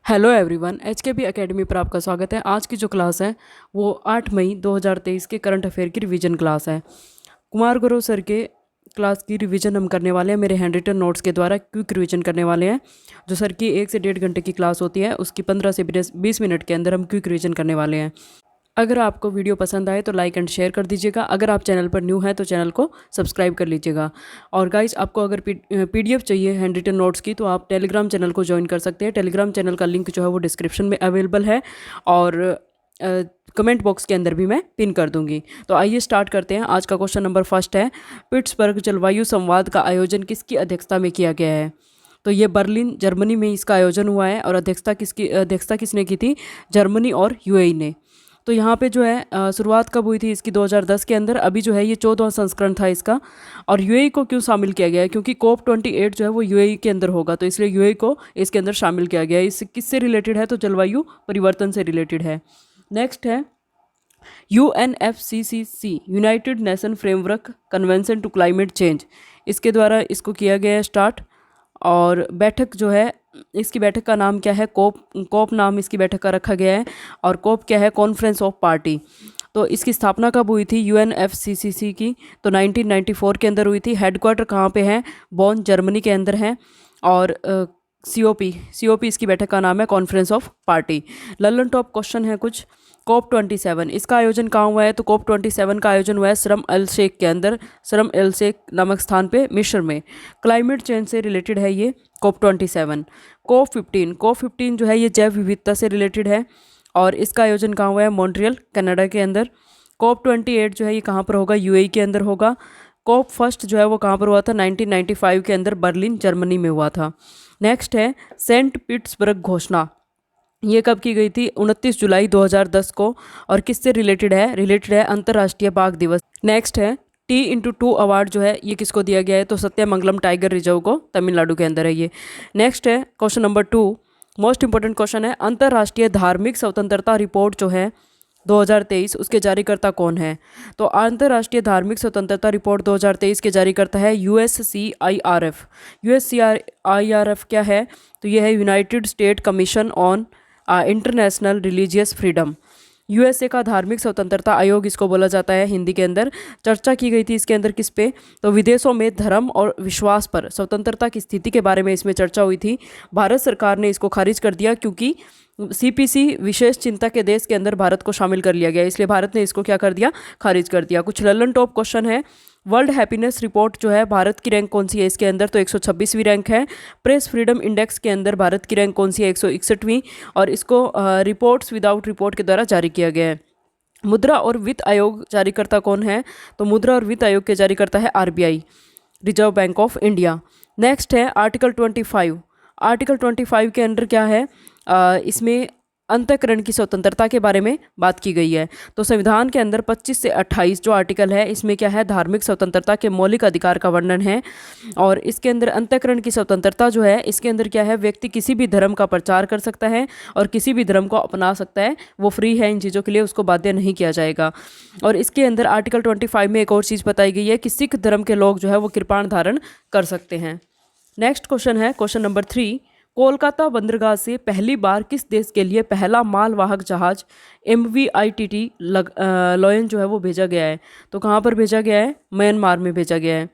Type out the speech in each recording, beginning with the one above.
Hello everyone, एचकेबी academy पर आपका स्वागत है। आज की जो क्लास है वो 8 मई 2023 के करंट अफेयर की रिवीजन क्लास है। कुमार गुरु सर के क्लास की रिवीजन हम करने वाले हैं। मेरे हैंड रिटन नोट्स के द्वारा क्विक रिवीजन करने वाले हैं। जो सर की 1 से 1.5 घंटे की क्लास होती है उसकी 15 से 20 मिनट के अंदर हम क्विक रिवीजन करने वाले हैं। अगर आपको वीडियो पसंद आए तो लाइक एंड शेयर कर दीजिएगा। अगर आप चैनल पर न्यू हैं तो चैनल को सब्सक्राइब कर लीजिएगा। और गाइस, आपको अगर पीडीएफ चाहिए हैंड रिटन नोट्स की तो आप टेलीग्राम चैनल को ज्वाइन कर सकते हैं। टेलीग्राम चैनल का लिंक जो है वो डिस्क्रिप्शन में अवेलेबल है और कमेंट बॉक्स के अंदर भी मैं पिन कर दूंगी। तो आइए स्टार्ट करते हैं। आज का क्वेश्चन नंबर फर्स्ट है, पिट्सबर्ग जलवायु संवाद का आयोजन किसकी अध्यक्षता में किया गया है? तो ये बर्लिन जर्मनी में इसका आयोजन हुआ है और अध्यक्षता किसने की थी? जर्मनी और यूएई ने। तो यहाँ पे जो है शुरुआत कब हुई थी इसकी? 2010 के अंदर। अभी जो है ये 14वां संस्करण था इसका। और यूएई को क्यों शामिल किया गया है? क्योंकि COP 28 जो है वो यूएई के अंदर होगा, तो इसलिए यूएई को इसके अंदर शामिल किया गया है। इससे किससे रिलेटेड है? तो जलवायु परिवर्तन से रिलेटेड है। नेक्स्ट है UNFCCC, United Nation Framework Convention to Climate Change. इसके द्वारा इसको किया गया है स्टार्ट। और बैठक जो है इसकी बैठक का नाम क्या है? कोप नाम इसकी बैठक का रखा गया है। और कोप क्या है? Conference of party. तो इसकी स्थापना कब हुई थी UNFCCC की? तो 1994 के अंदर हुई थी। हेडक्वार्टर कहाँ पे है? बॉन जर्मनी के अंदर है। और COP इसकी बैठक का नाम है, conference of party. Lallan top question है कुछ। COP 27 इसका आयोजन कहाँ हुआ है? तो COP 27 का आयोजन हुआ है शर्म एल शेख के अंदर, शर्म एल शेख नामक स्थान पे मिस्र में। क्लाइमेट चेंज से रिलेटेड है ये COP 27। COP 15 जो है ये जैव विविधता से रिलेटेड है और इसका आयोजन कहाँ हुआ है? मॉन्ट्रियल कनाडा के अंदर। COP 28 जो है ये कहाँ पर होगा? यूएई के अंदर होगा। COP फर्स्ट जो है वो कहाँ पर हुआ था? 1995 के अंदर बर्लिन जर्मनी में हुआ था। नेक्स्ट है सेंट पीटर्सबर्ग घोषणा। ये कब की गई थी? 29 जुलाई 2010 को। और किससे रिलेटेड है? रिलेटेड है अंतर्राष्ट्रीय बाघ दिवस। नेक्स्ट है T/2 अवार्ड जो है ये किसको दिया गया है? तो सत्यमंगलम टाइगर रिजर्व को, तमिलनाडु के अंदर है ये। नेक्स्ट है question number 2, most important question है, अंतर्राष्ट्रीय धार्मिक स्वतंत्रता रिपोर्ट जो है 2023 उसके जारीकर्ता कौन है? तो अंतर्राष्ट्रीय धार्मिक स्वतंत्रता रिपोर्ट 2023 के जारीकर्ता है USCIRF। USCIRF क्या है? तो ये है United state commission on international religious freedom. USA का धार्मिक स्वतंत्रता आयोग इसको बोला जाता है हिंदी के अंदर। चर्चा की गई थी इसके अंदर किस पे? तो विदेशों में धर्म और विश्वास पर स्वतंत्रता की स्थिति के बारे में इसमें चर्चा हुई थी। भारत सरकार ने इसको खारिज कर दिया क्योंकि CPC विशेष चिंता के देश के अंदर भारत को शामिल कर लिया गया, इसलिए भारत ने इसको क्या कर दिया? खारिज कर दिया। कुछ लल्लन टॉप क्वेश्चन है। वर्ल्ड हैप्पीनेस रिपोर्ट जो है भारत की रैंक कौन सी है इसके अंदर? तो 126वीं रैंक है। प्रेस फ्रीडम इंडेक्स के अंदर भारत की रैंक कौन सी है? 161वीं। और इसको रिपोर्ट्स विदाउट रिपोर्ट के द्वारा जारी किया गया है। मुद्रा और वित्त आयोग जारीकर्ता कौन है? तो मुद्रा और वित्त आयोग के जारीकर्ता है RBI, reserve bank of India. Next है आर्टिकल 25। आर्टिकल 25 के अंदर क्या है? इसमें अंतःकरण की स्वतंत्रता के बारे में बात की गई है। तो संविधान के अंदर 25 से 28 जो आर्टिकल है इसमें क्या है? धार्मिक स्वतंत्रता के मौलिक अधिकार का वर्णन है। और इसके अंदर अंतःकरण की स्वतंत्रता जो है इसके अंदर क्या है? व्यक्ति किसी भी धर्म का प्रचार कर सकता है और किसी भी धर्म को अपना सकता है, वो फ्री है इन चीज़ों के लिए, उसको बाध्य नहीं किया जाएगा। और इसके अंदर आर्टिकल 25 में एक और चीज़ बताई गई है कि सिख धर्म के लोग जो है वो कृपाण धारण कर सकते हैं। नेक्स्ट क्वेश्चन है क्वेश्चन नंबर 3, कोलकाता बंदरगाह से पहली बार किस देश के लिए पहला मालवाहक जहाज MVITT लॉयन जो है वो भेजा गया है? तो कहाँ पर भेजा गया है? म्यांमार में भेजा गया है।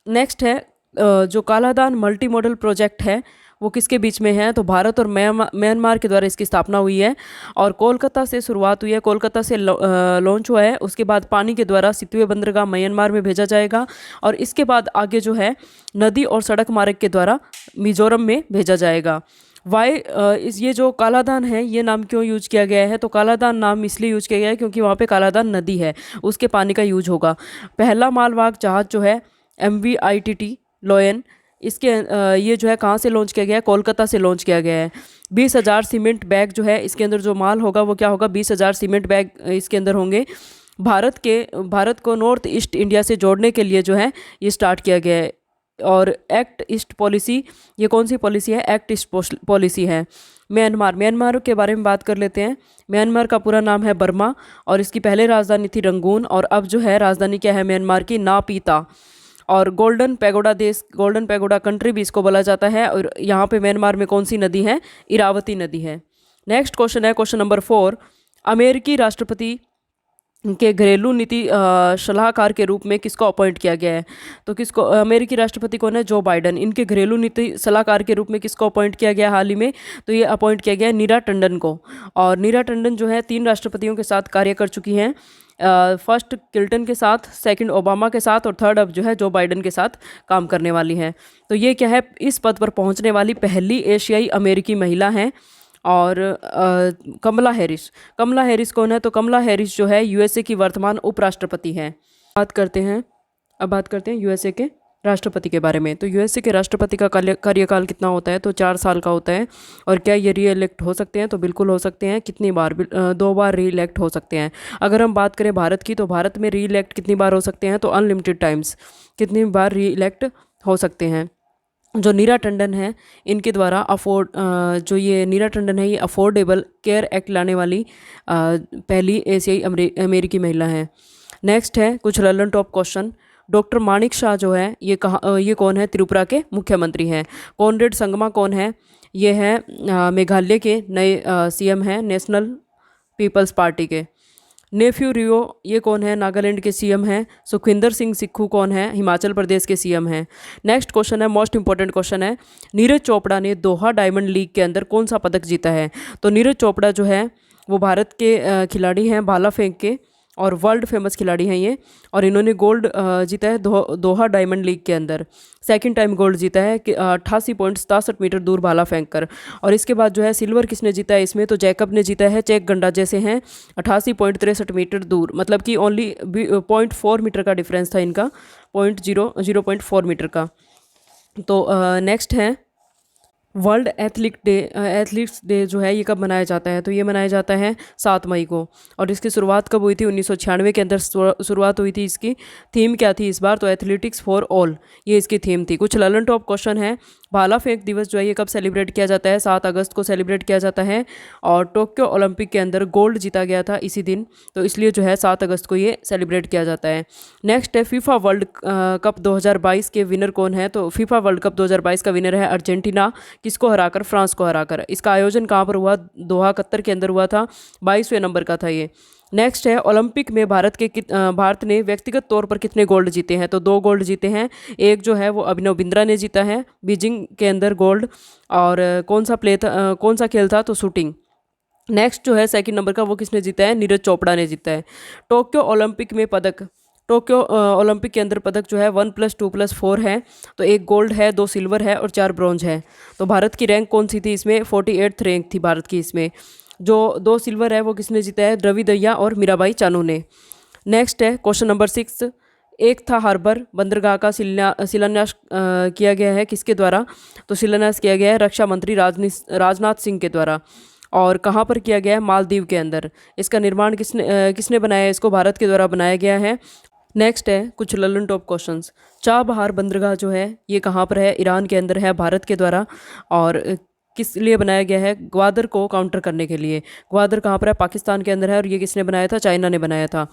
नेक्स्ट है जो कालादान मल्टी मॉडल प्रोजेक्ट है वो किसके बीच में है? तो भारत और म्यांमार के द्वारा इसकी स्थापना हुई है और कोलकाता से शुरुआत हुई है, कोलकाता से लॉन्च हुआ है। उसके बाद पानी के द्वारा सितवे बंदरगाह म्यांमार में भेजा जाएगा और इसके बाद आगे जो है नदी और सड़क मार्ग के द्वारा मिजोरम में भेजा जाएगा। ये जो कालादान है ये नाम क्यों यूज किया गया है? तो कालादान नाम इसलिए यूज किया गया है क्योंकि वहाँ पे कालादान नदी है, उसके पानी का यूज होगा। पहला मालवाहक जहाज जो है MVITT लॉयन, इसके ये जो है कहाँ से लॉन्च किया गया है? कोलकाता से लॉन्च किया गया है। 20,000 सीमेंट बैग जो है इसके अंदर जो माल होगा वो क्या होगा? 20,000 सीमेंट बैग इसके अंदर होंगे। भारत को नॉर्थ ईस्ट इंडिया से जोड़ने के लिए जो है ये स्टार्ट किया गया है। और एक्ट ईस्ट पॉलिसी, ये कौन सी पॉलिसी है? एक्ट ईस्ट पॉलिसी है। म्यांमार के बारे में बात कर लेते हैं। म्यांमार का पूरा नाम है बर्मा और इसकी पहले राजधानी थी रंगून और अब जो है राजधानी क्या है म्यांमार की? नापीता। और गोल्डन पैगोडा देश, गोल्डन पैगोडा कंट्री भी इसको बोला जाता है। और यहाँ पे म्यांमार में कौन सी नदी है? इरावती नदी है। नेक्स्ट क्वेश्चन है क्वेश्चन नंबर 4, अमेरिकी राष्ट्रपति के घरेलू नीति सलाहकार के रूप में किसको अपॉइंट किया गया है? तो किसको, अमेरिकी राष्ट्रपति कौन है? जो बाइडन। इनके घरेलू नीति सलाहकार के रूप में किसको अपॉइंट किया गया हाल ही में? तो ये अपॉइंट किया गया है नीरा टंडन को। और नीरा टंडन जो है 3 राष्ट्रपतियों के साथ कार्य कर चुकी हैं। फर्स्ट क्लिंटन के साथ, सेकंड ओबामा के साथ, और थर्ड अब जो है जो बाइडन के साथ काम करने वाली हैं। तो ये क्या है? इस पद पर पहुंचने वाली पहली एशियाई अमेरिकी महिला हैं। और कमला हैरिस कौन है? तो कमला हैरिस जो है यूएसए की वर्तमान उपराष्ट्रपति हैं। बात करते हैं यूएसए के राष्ट्रपति के बारे में। तो यूएसए के राष्ट्रपति का कार्यकाल कितना होता है? तो 4 साल का होता है। और क्या ये री इलेक्ट हो सकते हैं? तो बिल्कुल हो सकते हैं। कितनी बार? 2 बार री इलेक्ट हो सकते हैं। अगर हम बात करें भारत की, तो भारत में री इलेक्ट कितनी बार हो सकते हैं? तो अनलिमिटेड टाइम्स। कितनी बार री इलेक्ट हो सकते हैं? जो नीरा टंडन है, इनके द्वारा जो ये नीरा टंडन है, ये अफोर्डेबल केयर एक्ट लाने वाली पहली एशियाई अमेरिकी महिला है। नेक्स्ट है कुछ ललन टॉप क्वेश्चन। डॉक्टर माणिक शाह जो है ये कौन है? त्रिपुरा के मुख्यमंत्री हैं। कॉनरेड संगमा कौन है? ये है मेघालय के नए सीएम हैं, नेशनल पीपल्स पार्टी के। नेफ्यू रियो ये कौन है? नागालैंड के सीएम हैं। सुखविंदर सिंह सिक्खू कौन है? हिमाचल प्रदेश के सीएम हैं। नेक्स्ट क्वेश्चन है, मोस्ट इंपॉर्टेंट क्वेश्चन है, नीरज चोपड़ा ने दोहा डायमंड लीग के अंदर कौन सा पदक जीता है? तो नीरज चोपड़ा जो है वो भारत के खिलाड़ी हैं, भाला फेंक के, और वर्ल्ड फेमस खिलाड़ी हैं ये। और इन्होंने गोल्ड जीता है दोहा डायमंड लीग के अंदर। सेकंड टाइम गोल्ड जीता है कि 88.67 मीटर दूर भाला फेंक कर। और इसके बाद जो है सिल्वर किसने जीता है इसमें? तो जैकब ने जीता है। चेक गंडाजे से हैं 88.63 मीटर दूर, मतलब कि ओनली 0.4 मीटर का डिफरेंस था इनका, 0.4 मीटर का। तो नेक्स्ट है वर्ल्ड एथलीट्स डे जो है ये कब मनाया जाता है? तो ये मनाया जाता है 7 मई को। और इसकी शुरुआत कब हुई थी? 1996 के अंदर शुरुआत हुई थी। इसकी थीम क्या थी इस बार? तो एथलेटिक्स फॉर ऑल, ये इसकी थीम थी। कुछ ललन टॉप क्वेश्चन है। भाला फेंक दिवस जो है ये कब सेलिब्रेट किया जाता है? 7 अगस्त को सेलिब्रेट किया जाता है। और टोक्यो ओलंपिक के अंदर गोल्ड जीता गया था इसी दिन, तो इसलिए जो है 7 अगस्त को ये सेलिब्रेट किया जाता है। नेक्स्ट है फीफा वर्ल्ड कप 2022 के विनर कौन है? तो फीफा वर्ल्ड कप 2022 का विनर है अर्जेंटीना। किसको हराकर? फ्रांस को हराकर। इसका आयोजन कहाँ पर हुआ? दोहा, कतर के अंदर हुआ था। 22वें नंबर का था ये। नेक्स्ट है ओलंपिक में भारत ने व्यक्तिगत तौर पर कितने गोल्ड जीते हैं? तो 2 गोल्ड जीते हैं। एक जो है वो अभिनव बिंद्रा ने जीता है बीजिंग के अंदर गोल्ड। और कौन सा खेल था? तो शूटिंग। नेक्स्ट जो है सेकंड नंबर का वो किसने जीता है? नीरज चोपड़ा ने जीता है। टोक्यो ओलंपिक के अंदर पदक जो है 1 + 2 + 4 है। तो 1 गोल्ड है, 2 सिल्वर है और 4 ब्रॉन्ज है। तो भारत की रैंक कौन सी थी इसमें? 48th रैंक थी भारत की इसमें। जो 2 सिल्वर है वो किसने जीता है? द्रवी दहिया और मीराबाई चानू ने। नेक्स्ट है क्वेश्चन नंबर 6, एकता हार्बर बंदरगाह का शिलान्यास किया गया है किसके द्वारा? तो शिलान्यास किया गया है रक्षा मंत्री राजनाथ सिंह के द्वारा। और कहाँ पर किया गया है? मालदीव के अंदर। इसका निर्माण किसने बनाया है? इसको भारत के द्वारा बनाया गया है। नेक्स्ट है कुछ ललन टॉप क्वेश्चंस। चाबहार बंदरगाह जो है ये कहाँ पर है? ईरान के अंदर है, भारत के द्वारा। और किस लिए बनाया गया है? ग्वादर को काउंटर करने के लिए। ग्वादर कहाँ पर है? पाकिस्तान के अंदर है। और ये किसने बनाया था? चाइना ने बनाया था।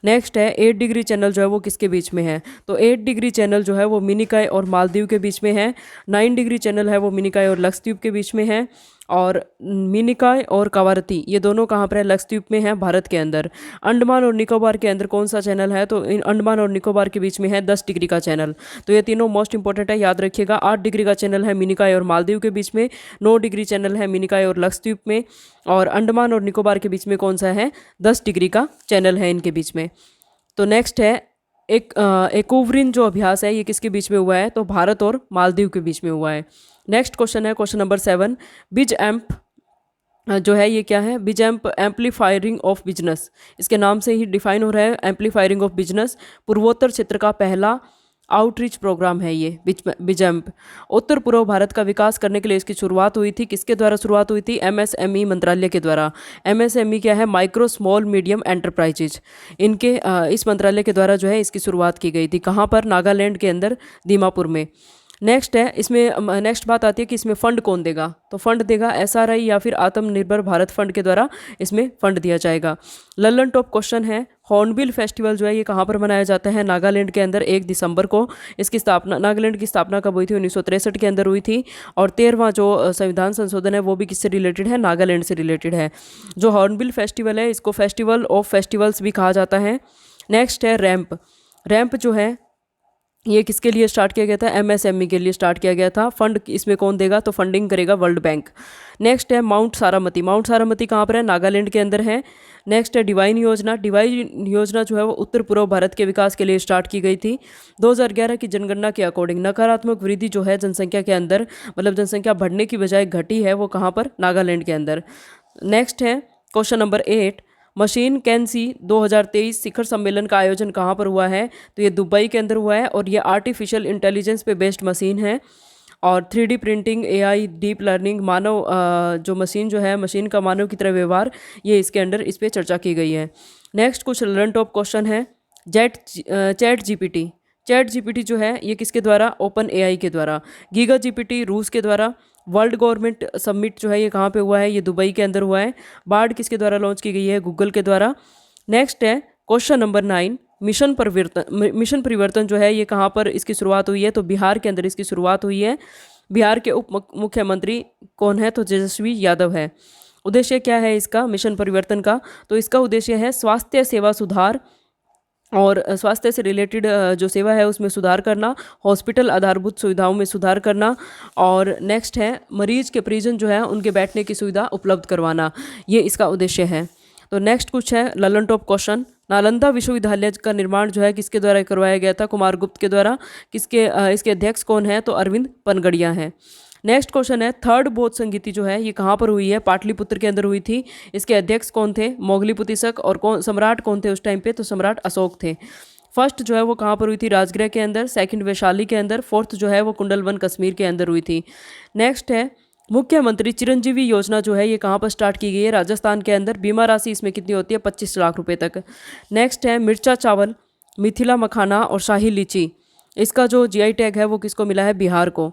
नेक्स्ट है 8 डिग्री चैनल जो है वो किसके बीच में है? तो 8 डिग्री चैनल जो है वो मिनिकॉय और मालदीव के बीच में है। 9 डिग्री चैनल है वो मिनिकॉय और लक्षद्वीप के बीच में है। और मिनिकॉय और कवारती ये दोनों कहाँ पर है? लक्षद्वीप में है, भारत के अंदर। अंडमान और निकोबार के अंदर कौन सा चैनल है? तो इन अंडमान और निकोबार के बीच में है 10 डिग्री का चैनल। तो ये तीनों मोस्ट इंपॉर्टेंट है, याद रखिएगा। 8 डिग्री का चैनल है मिनिकॉय और मालदीव के बीच में। 9 डिग्री चैनल है मिनिकॉय और लक्षद्वीप में। और अंडमान और निकोबार के बीच में कौन सा है? 10 डिग्री का चैनल है इनके बीच में। तो नेक्स्ट है एक्वेरिन जो अभ्यास है ये किसके बीच में हुआ है? तो भारत और मालदीव के बीच में हुआ है। नेक्स्ट क्वेश्चन है क्वेश्चन नंबर 7, बिज एम्प जो है ये क्या है? बिज एम्प एम्पलीफायरिंग ऑफ बिजनेस, इसके नाम से ही डिफाइन हो रहा है। एम्पलीफायरिंग ऑफ बिजनेस पूर्वोत्तर क्षेत्र का पहला आउटरीच प्रोग्राम है ये बिज एम्प। उत्तर पूर्व भारत का विकास करने के लिए इसकी शुरुआत हुई थी। किसके द्वारा शुरुआत हुई थी? MSME मंत्रालय के द्वारा। MSME क्या है? Micro small medium enterprises. इनके इस मंत्रालय के द्वारा जो है इसकी शुरुआत की गई थी। कहाँ पर? नागालैंड के अंदर, दीमापुर में। नेक्स्ट है इसमें, नेक्स्ट बात आती है कि इसमें फ़ंड कौन देगा। तो फंड देगा एसआरआई या फिर आत्मनिर्भर भारत फंड के द्वारा इसमें फंड दिया जाएगा। लल्लन टॉप क्वेश्चन है, हॉर्नबिल फेस्टिवल जो है ये कहाँ पर मनाया जाता है? नागालैंड के अंदर 1 दिसंबर को। इसकी स्थापना, नागालैंड की स्थापना कब हुई थी? 1963 के अंदर हुई थी। और 13वां जो संविधान संशोधन है वो भी किससे रिलेटेड है? नागालैंड से रिलेटेड है। जो हॉर्नबिल फेस्टिवल है इसको फेस्टिवल ऑफ फेस्टिवल्स भी कहा जाता है। नेक्स्ट है रैंप। रैंप जो है ये किसके लिए स्टार्ट किया गया था? एमएसएमई के लिए स्टार्ट किया गया था। फंड इसमें कौन देगा? तो फंडिंग करेगा वर्ल्ड बैंक। नेक्स्ट है माउंट सारामती। माउंट सारामती कहाँ पर है? नागालैंड के अंदर है। नेक्स्ट है डिवाइन योजना। डिवाइन योजना जो है वो उत्तर पूर्व भारत के विकास के लिए स्टार्ट की गई थी। 2011 की जनगणना के अकॉर्डिंग नकारात्मक वृद्धि जो है जनसंख्या के अंदर, मतलब जनसंख्या बढ़ने की बजाय घटी है, वो कहाँ पर? नागालैंड के अंदर। नेक्स्ट है क्वेश्चन नंबर 8, मशीन कैंसी 2023 शिखर सम्मेलन का आयोजन कहाँ पर हुआ है? तो ये दुबई के अंदर हुआ है और ये आर्टिफिशियल इंटेलिजेंस पे बेस्ड मशीन है। और 3D printing, AI, deep learning, मानव जो मशीन जो है, मशीन का मानव की तरह व्यवहार, ये इसके अंदर इस पर चर्चा की गई है। नेक्स्ट कुछ लर्न टॉप क्वेश्चन है, चैट जीपीटी। चैट जीपीटी जो है ये किसके द्वारा? ओपन एआई के द्वारा। गीगा जीपीटी रूस के द्वारा। वर्ल्ड गवर्नमेंट समिट जो है ये कहाँ पे हुआ है? ये दुबई के अंदर हुआ है। बार्ड किसके द्वारा लॉन्च की गई है? गूगल के द्वारा। नेक्स्ट है क्वेश्चन नंबर 9, मिशन परिवर्तन। मिशन परिवर्तन जो है ये कहाँ पर इसकी शुरुआत हुई है? तो बिहार के अंदर इसकी शुरुआत हुई है। बिहार के उप मुख्यमंत्री कौन है? तो तेजस्वी यादव है। उद्देश्य क्या है इसका, मिशन परिवर्तन का? तो इसका उद्देश्य है स्वास्थ्य सेवा सुधार और स्वास्थ्य से रिलेटेड जो सेवा है उसमें सुधार करना, हॉस्पिटल आधारभूत सुविधाओं में सुधार करना, और नेक्स्ट है मरीज के परिजन जो है उनके बैठने की सुविधा उपलब्ध करवाना, ये इसका उद्देश्य है। तो नेक्स्ट कुछ है ललन टॉप क्वेश्चन, नालंदा विश्वविद्यालय का निर्माण जो है किसके द्वारा करवाया गया था? कुमार गुप्त के द्वारा। इसके अध्यक्ष कौन है? तो अरविंद पनगड़िया हैं। नेक्स्ट क्वेश्चन है, थर्ड बौद्ध संगीति जो है ये कहाँ पर हुई है? पाटलिपुत्र के अंदर हुई थी। इसके अध्यक्ष कौन थे? मोगलीपुतिसक। और सम्राट कौन थे उस टाइम पे? तो सम्राट अशोक थे। फर्स्ट जो है वो कहाँ पर हुई थी? राजगृह के अंदर। सेकंड वैशाली के अंदर। फोर्थ जो है वो कुंडलवन कश्मीर के अंदर हुई थी। नेक्स्ट है मुख्यमंत्री चिरंजीवी योजना जो है ये कहाँ पर स्टार्ट की गई है? राजस्थान के अंदर। बीमा राशि इसमें कितनी होती है? 25 लाख रुपए तक। नेक्स्ट है मिर्चा चावल, मिथिला मखाना और शाही लीची, इसका जो जीआई टैग है वो किसको मिला है? बिहार को।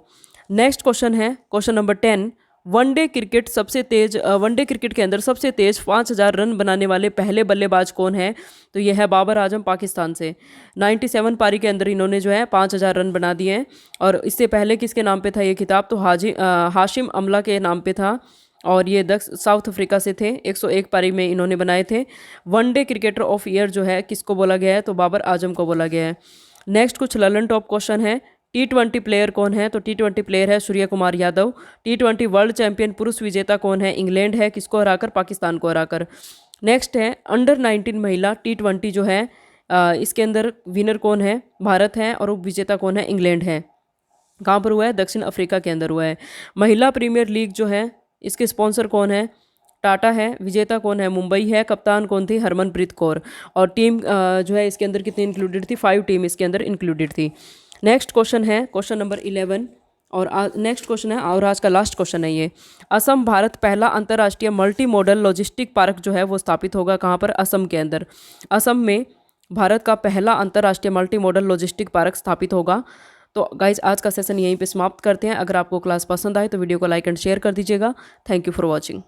नेक्स्ट क्वेश्चन है क्वेश्चन नंबर 10, वनडे क्रिकेट के अंदर सबसे तेज 5000 रन बनाने वाले पहले बल्लेबाज कौन है? तो ये है बाबर आजम, पाकिस्तान से। 97 पारी के अंदर इन्होंने जो है 5000 रन बना दिए हैं। और इससे पहले किसके नाम पे था ये खिताब? तो हाशिम अमला के नाम पे था और ये साउथ अफ्रीका से थे। 101 पारी में इन्होंने बनाए थे। वनडे क्रिकेटर ऑफ ईयर जो है किसको बोला गया है? तो बाबर आजम को बोला गया है। नेक्स्ट कुछ ललन टॉप क्वेश्चन है, T20 प्लेयर कौन है? तो T20 प्लेयर है Surya Kumar Yadav. T20 world champion पुरुष विजेता कौन है? इंग्लैंड है। किसको हराकर? पाकिस्तान को हराकर। नेक्स्ट है अंडर 19 महिला T20 जो है इसके अंदर विनर कौन है? भारत है। और उप विजेता कौन है? इंग्लैंड है। कहाँ पर हुआ है? दक्षिण अफ्रीका के अंदर हुआ है। महिला प्रीमियर लीग जो है इसके स्पॉन्सर कौन है? टाटा है। विजेता कौन है? मुंबई है। कप्तान कौन थी? हरमनप्रीत कौर। और टीम जो है इसके अंदर कितनी इंक्लूडेड थी? 5 टीम इसके अंदर इंक्लूडेड थी। नेक्स्ट क्वेश्चन है क्वेश्चन नंबर 11 और नेक्स्ट क्वेश्चन है और आज का लास्ट क्वेश्चन है ये, असम भारत पहला अंतर्राष्ट्रीय मल्टी मॉडल लॉजिस्टिक पार्क जो है वो स्थापित होगा कहाँ पर? असम के अंदर। असम में भारत का पहला अंतर्राष्ट्रीय मल्टी मॉडल लॉजिस्टिक पार्क स्थापित होगा। तो गाइज आज का सेशन यहीं पे समाप्त करते हैं। अगर आपको क्लास पसंद आए तो वीडियो को लाइक एंड शेयर कर दीजिएगा। Thank you for watching.